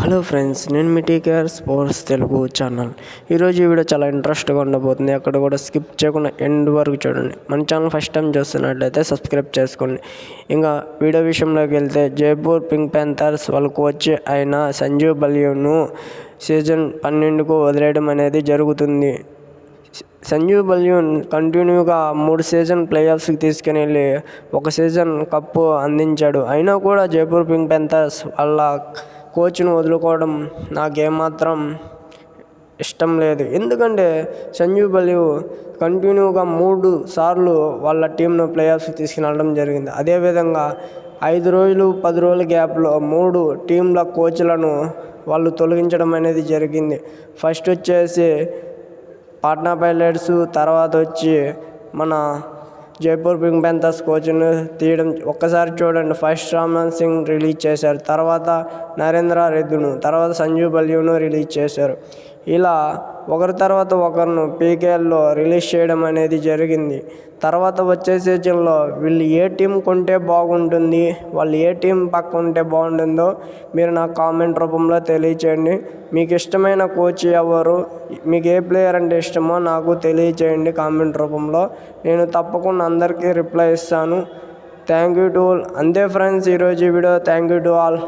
Hello friends, నేను మీ TKR sports Telugu channel. ఈరోజు ఈ వీడియో చాలా ఇంట్రెస్ట్గా ఉండబోతుంది. అక్కడ కూడా స్కిప్ చేయకుండా ఎండ్ వరకు చూడండి. మన ఛానల్ ఫస్ట్ టైం చూస్తున్నట్లయితే సబ్స్క్రైబ్ చేసుకోండి. ఇంకా వీడియో విషయంలోకి వెళ్తే, జైపూర్ పింక్ ప్యాంథర్స్ వాళ్ళ కోచ్ అయిన సంజీవ్ బలియూను సీజన్ 12కు వదిలేయడం అనేది జరుగుతుంది. సంజీవ్ బలియూన్ కంటిన్యూగా 3 సీజన్ ప్లేఆఫ్స్కి తీసుకుని వెళ్ళి ఒక సీజన్ కప్పు అందించాడు. అయినా కూడా జైపూర్ పింక్ ప్యాంథర్స్ వాళ్ళ కోచ్ను వదులుకోవడం నాకేమాత్రం ఇష్టం లేదు. ఎందుకంటే సంజీవ్ బలియూ కంటిన్యూగా 3 సార్లు వాళ్ళ టీంను ప్లేఆఫ్స్కి తీసుకుని జరిగింది. అదేవిధంగా 5 రోజులు 10 రోజుల గ్యాప్లో 3 టీంల కోచ్లను వాళ్ళు తొలగించడం అనేది జరిగింది. ఫస్ట్ వచ్చేసి పాట్నా పైలట్స్, తర్వాత వచ్చి మన జైపూర్ పింక్ ప్యాంథర్స్ కోచ్ను తీయడం ఒక్కసారి చూడండి. ఫస్ట్ రామ్నాథ్ సింగ్ రిలీజ్ చేశారు, తర్వాత నరేంద్ర రెడ్డిను, తర్వాత సంజీవ్ బలియూను రిలీజ్ చేశారు. ఇలా ఒకరి తర్వాత ఒకరిను పీకేఎల్లో రిలీజ్ చేయడం అనేది జరిగింది. తర్వాత వచ్చే సీజన్లో వీళ్ళు ఏ టీం కొంటే బాగుంటుంది, వాళ్ళు ఏ టీం పక్క ఉంటే బాగుంటుందో మీరు నాకు కామెంట్ రూపంలో తెలియచేయండి. మీకు ఇష్టమైన కోచ్ ఎవరు, మీకు ఏ ప్లేయర్ అంటే ఇష్టమో నాకు తెలియచేయండి కామెంట్ రూపంలో. నేను తప్పకుండా అందరికీ రిప్లై ఇస్తాను. Thank you to all. అంతే ఫ్రెండ్స్, ఈరోజు ఈ video. Thank you to all.